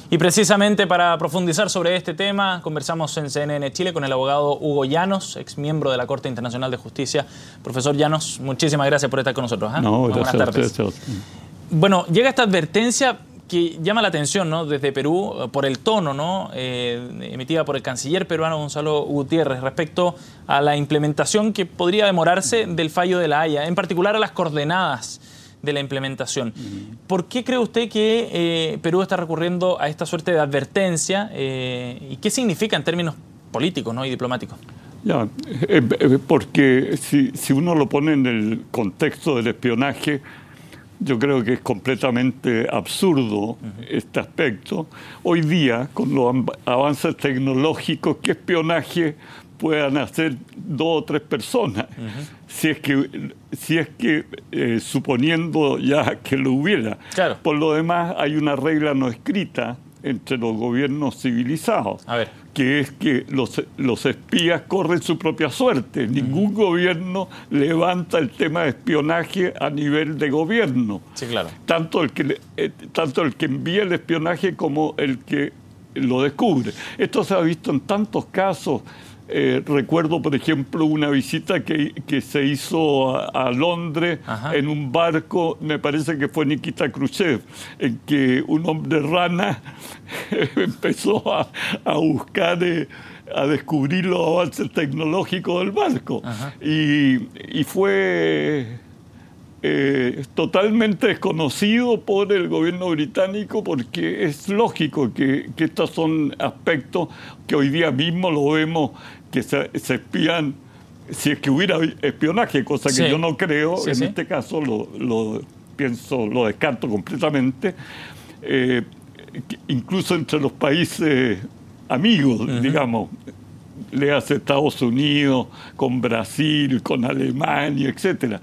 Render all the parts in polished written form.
Y precisamente para profundizar sobre este tema, conversamos en CNN Chile con el abogado Hugo Llanos, ex miembro de la Corte Internacional de Justicia. Profesor Llanos, muchísimas gracias por estar con nosotros. No, buenas tardes. Bueno, llega esta advertencia que llama la atención, ¿no?, desde Perú, por el tono, ¿no?, emitida por el canciller peruano Gonzalo Gutiérrez respecto a la implementación que podría demorarse del fallo de La Haya, en particular a las coordenadas de la implementación. ¿Por qué cree usted que Perú está recurriendo a esta suerte de advertencia y qué significa en términos políticos, ¿no?, y diplomáticos? Ya, porque si uno lo pone en el contexto del espionaje, yo creo que es completamente absurdo este aspecto. Hoy día, con los avances tecnológicos, ¿qué espionaje puedan hacer 2 o 3 personas? Si es que suponiendo ya que lo hubiera. Claro. Por lo demás, hay una regla no escrita entre los gobiernos civilizados, que es que los espías corren su propia suerte. Ningún gobierno levanta el tema de espionaje a nivel de gobierno. Sí, claro. Tanto el que envía el espionaje como el que lo descubre. Esto se ha visto en tantos casos. Recuerdo, por ejemplo, una visita que se hizo a Londres en un barco, me parece que fue Nikita Khrushchev, en que un hombre rana empezó a buscar, a descubrir los avances tecnológicos del barco. Y fue totalmente desconocido por el gobierno británico, porque es lógico que estos son aspectos que hoy día mismo lo vemos, que se espían, si es que hubiera espionaje, cosa que yo no creo, este caso lo descarto completamente, incluso entre los países amigos, digamos, le hace Estados Unidos, con Brasil, con Alemania, etcétera.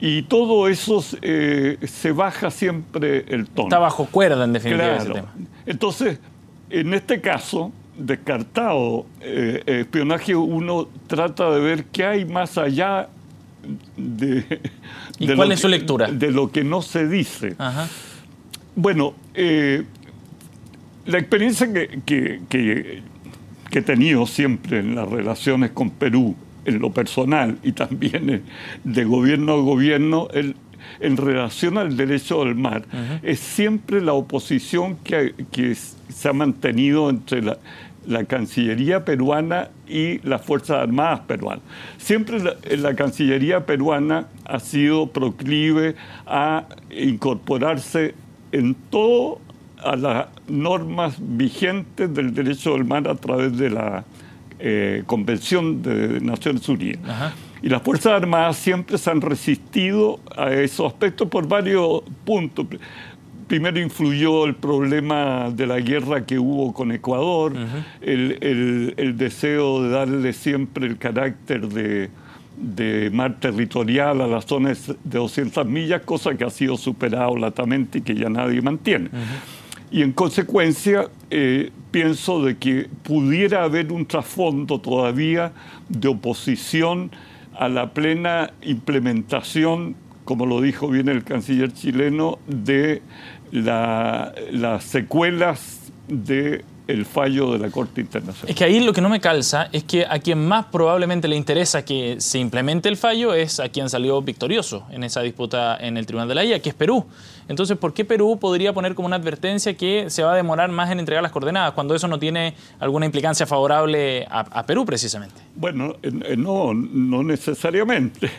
Y todo eso se baja siempre el tono. Está bajo cuerda, en definitiva, ese tema. Entonces, en este caso, descartado espionaje, uno trata de ver qué hay más allá ¿Y cuál es su lectura? De lo que no se dice. Bueno, la experiencia que he tenido siempre en las relaciones con Perú, en lo personal y también de gobierno a gobierno, en relación al derecho del mar, es siempre la oposición que se ha mantenido entre la Cancillería peruana y las Fuerzas Armadas peruanas. Siempre la Cancillería peruana ha sido proclive a incorporarse en todo a las normas vigentes del derecho del mar a través de la Convención de Naciones Unidas. Y las Fuerzas Armadas siempre se han resistido a esos aspectos por varios puntos. Primero influyó el problema de la guerra que hubo con Ecuador, el deseo de darle siempre el carácter de mar territorial a las zonas de 200 millas, cosa que ha sido superado latamente y que ya nadie mantiene. Y en consecuencia, pienso de que pudiera haber un trasfondo todavía de oposición a la plena implementación, como lo dijo bien el canciller chileno, de las secuelas del fallo de la Corte Internacional. Es que ahí lo que no me calza es que a quien más probablemente le interesa que se implemente el fallo es a quien salió victorioso en esa disputa en el Tribunal de La Haya, que es Perú. Entonces, ¿por qué Perú podría poner como una advertencia que se va a demorar más en entregar las coordenadas, cuando eso no tiene alguna implicancia favorable a Perú, precisamente? Bueno, no necesariamente.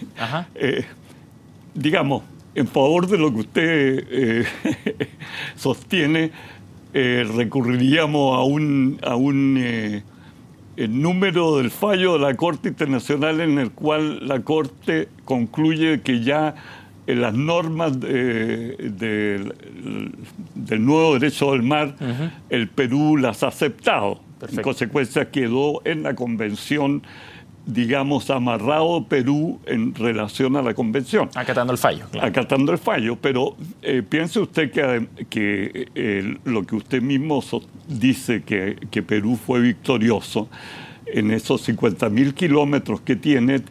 Digamos, en favor de lo que usted sostiene, recurriríamos a un número del fallo de la Corte Internacional en el cual la Corte concluye que ya las normas del nuevo derecho del mar, el Perú las ha aceptado. En consecuencia, quedó en la Convención, digamos, amarrado Perú en relación a la Convención. Acatando el fallo. Claro. Acatando el fallo, pero piense usted que lo que usted mismo dice, que Perú fue victorioso en esos 50.000 kilómetros que tiene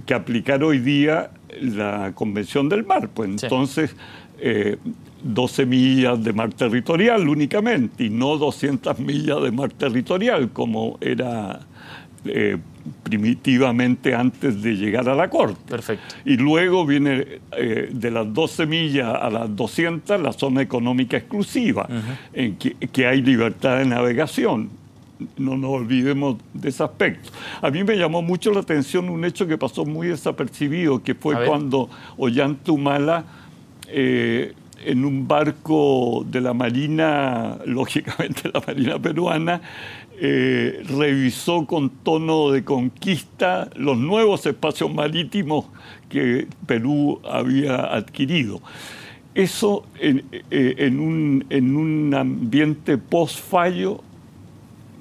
que aplicar hoy día la Convención del Mar. Pues entonces, 12 millas de mar territorial únicamente, y no 200 millas de mar territorial, como era primitivamente antes de llegar a la Corte. Perfecto. Y luego viene de las 12 millas a las 200 la zona económica exclusiva, en que hay libertad de navegación. No nos olvidemos de ese aspecto. A mí me llamó mucho la atención un hecho que pasó muy desapercibido, que fue cuando Ollanta Humala, en un barco de la Marina, lógicamente la Marina peruana, revisó con tono de conquista los nuevos espacios marítimos que Perú había adquirido. Eso en un ambiente post-fallo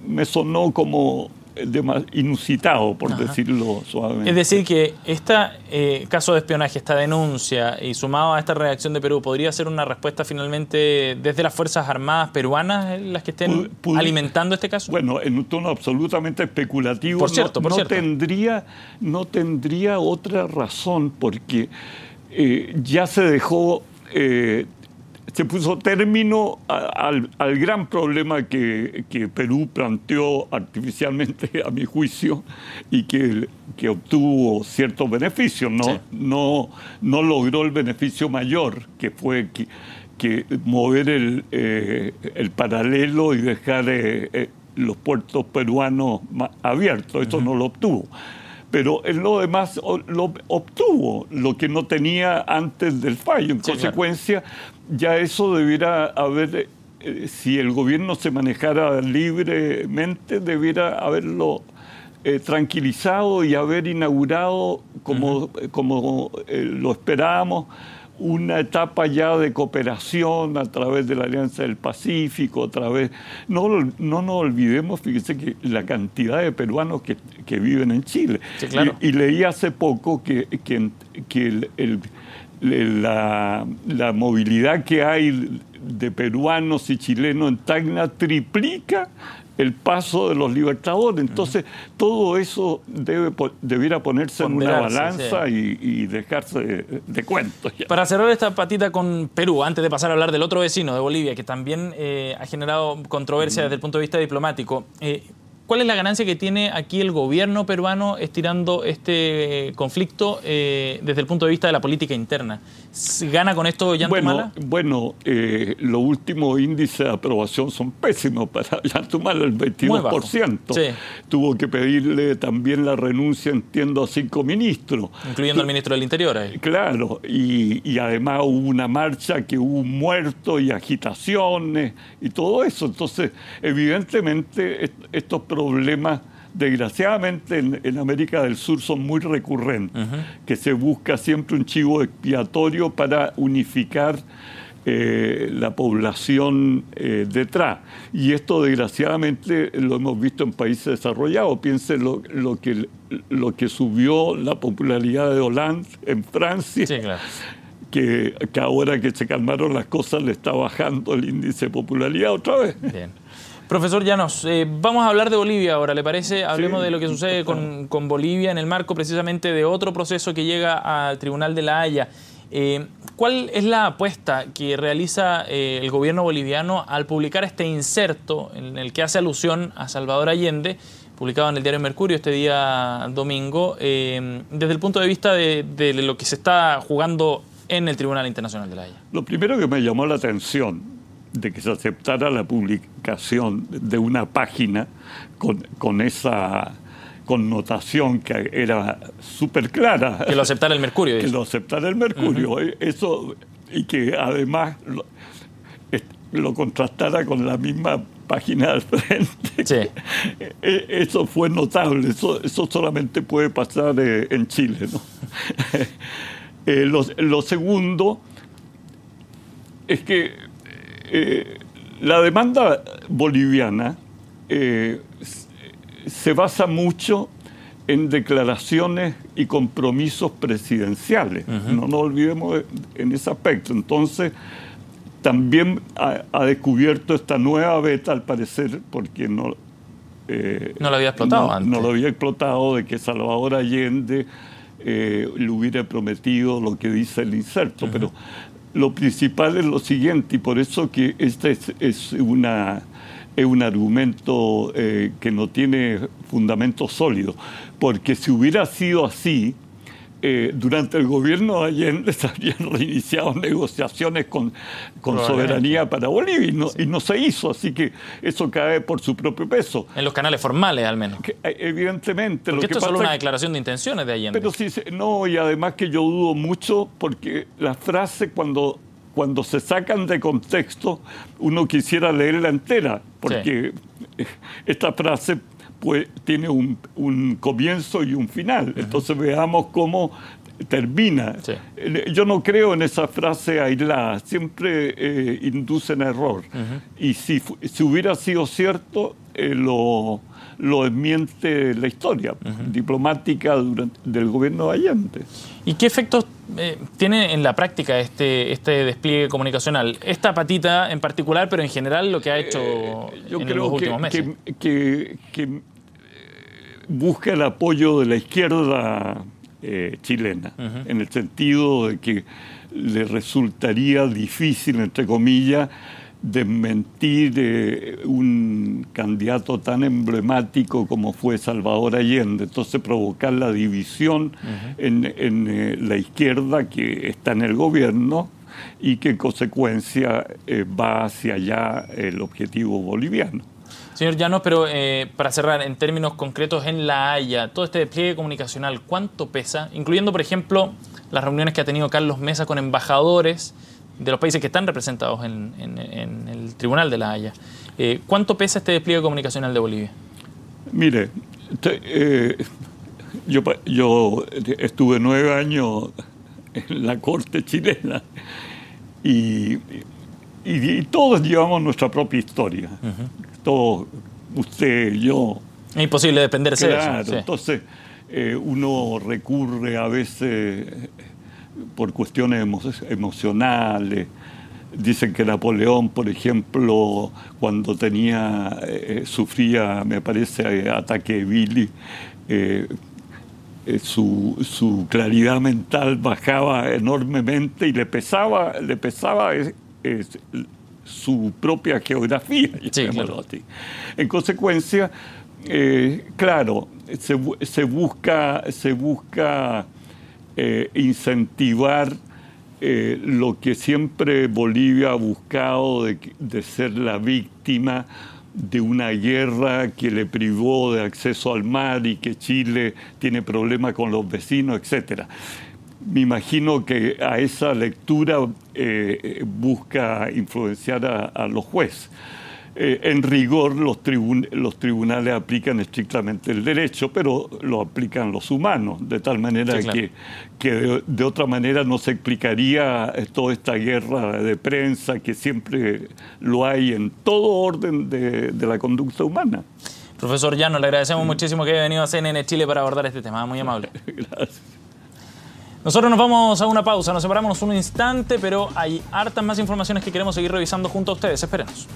me sonó como inusitado, por decirlo suavemente. Es decir, que este caso de espionaje, esta denuncia, y sumado a esta reacción de Perú, ¿podría ser una respuesta finalmente desde las Fuerzas Armadas peruanas las que estén alimentando este caso? Bueno, en un tono absolutamente especulativo. Por cierto. No tendría otra razón, porque ya se dejó... se puso término al gran problema que Perú planteó artificialmente, a mi juicio, y que obtuvo ciertos beneficios. No logró el beneficio mayor, que fue que mover el paralelo y dejar los puertos peruanos abiertos. Eso no lo obtuvo. Pero en lo demás lo obtuvo, lo que no tenía antes del fallo. En consecuencia, ya eso debiera haber, si el gobierno se manejara libremente, debiera haberlo tranquilizado y haber inaugurado, como lo esperábamos, una etapa ya de cooperación a través de la Alianza del Pacífico, a través... No nos olvidemos, fíjese, que la cantidad de peruanos que viven en Chile. Sí, claro. Y leí hace poco que la movilidad que hay de peruanos y chilenos en Tacna triplica el paso de los libertadores. Entonces, todo eso debiera ponerse en una balanza y dejarse de cuentos. Para cerrar esta patita con Perú, antes de pasar a hablar del otro vecino, de Bolivia, que también ha generado controversia desde el punto de vista diplomático, ¿cuál es la ganancia que tiene aquí el gobierno peruano estirando este conflicto desde el punto de vista de la política interna? ¿Gana con esto Ollanta Humala? Bueno, los últimos índices de aprobación son pésimos para Ollanta Humala, el 22%. Sí. Tuvo que pedirle también la renuncia, entiendo, a 5 ministros. Incluyendo al ministro del Interior. Claro, y además hubo una marcha que hubo muertos y agitaciones y todo eso. Entonces, evidentemente, estos problemas, desgraciadamente, en América del Sur son muy recurrentes, que se busca siempre un chivo expiatorio para unificar la población detrás. Y esto, desgraciadamente, lo hemos visto en países desarrollados. Piense lo que subió la popularidad de Hollande en Francia. Sí, claro. Que ahora que se calmaron las cosas le está bajando el índice de popularidad otra vez. Bien. Profesor Llanos, vamos a hablar de Bolivia ahora, ¿le parece? Hablemos de lo que sucede con Bolivia en el marco precisamente de otro proceso que llega al Tribunal de La Haya. ¿Cuál es la apuesta que realiza el gobierno boliviano al publicar este inserto en el que hace alusión a Salvador Allende, publicado en el diario Mercurio este día domingo, desde el punto de vista de lo que se está jugando en el Tribunal Internacional de La Haya? Lo primero que me llamó la atención de que se aceptara la publicación de una página con esa connotación que era súper clara. Que lo aceptara el Mercurio. Que lo aceptara el Mercurio. Eso, y que además lo contrastara con la misma página al frente. Sí. Eso fue notable. Eso solamente puede pasar en Chile, ¿no? Lo segundo es que la demanda boliviana se basa mucho en declaraciones y compromisos presidenciales. No nos olvidemos en ese aspecto. Entonces, también ha descubierto esta nueva beta, al parecer, porque no lo había explotado antes. No lo había explotado, de que Salvador Allende le hubiera prometido lo que dice el inserto. Pero lo principal es lo siguiente, y por eso que este es un argumento que no tiene fundamento sólido, porque si hubiera sido así, durante el gobierno de Allende se habrían reiniciado negociaciones con soberanía para Bolivia y no se hizo, así que eso cae por su propio peso. En los canales formales, al menos. Evidentemente. Porque esto es solo una declaración de intenciones de Allende. Pero sí, no, y además que yo dudo mucho porque las frases cuando se sacan de contexto uno quisiera leerla entera, porque esta frase pues tiene un comienzo y un final. Entonces veamos cómo termina. Sí. Yo no creo en esa frase aislada, siempre inducen error. Y si hubiera sido cierto, lo desmiente la historia diplomática del gobierno de Allende. ¿Y qué efectos tiene en la práctica este despliegue comunicacional? Esta patita en particular, pero en general lo que ha hecho en los últimos meses. Que busca el apoyo de la izquierda chilena, en el sentido de que le resultaría difícil, entre comillas, desmentir un candidato tan emblemático como fue Salvador Allende. Entonces provocar la división en la izquierda que está en el gobierno y que en consecuencia va hacia allá el objetivo boliviano. Señor Llanos, pero para cerrar, en términos concretos en La Haya, todo este despliegue comunicacional, ¿cuánto pesa? Incluyendo, por ejemplo, las reuniones que ha tenido Carlos Mesa con embajadores de los países que están representados en el Tribunal de La Haya. ¿Cuánto pesa este despliegue comunicacional de Bolivia? Mire, yo estuve 9 años en la Corte chilena y todos llevamos nuestra propia historia. Todos, usted, yo. Es imposible dependerse de eso. Sí. Entonces, uno recurre a veces por cuestiones emocionales. Dicen que Napoleón, por ejemplo, cuando sufría, me parece, ataque de bilis, su claridad mental bajaba enormemente y le pesaba su propia geografía. Sí, claro. Así. En consecuencia, claro, se busca incentivar lo que siempre Bolivia ha buscado de ser la víctima de una guerra que le privó de acceso al mar y que Chile tiene problemas con los vecinos, etcétera. Me imagino que a esa lectura busca influenciar a los jueces. En rigor, los tribunales aplican estrictamente el derecho, pero lo aplican los humanos, de tal manera sí, claro, que de otra manera no se explicaría toda esta guerra de prensa que siempre lo hay en todo orden de la conducta humana. Profesor Llanos, le agradecemos muchísimo que haya venido a CNN Chile para abordar este tema. Muy amable. Gracias. Nosotros nos vamos a una pausa, nos separamos un instante, pero hay hartas más informaciones que queremos seguir revisando junto a ustedes. Espérenos.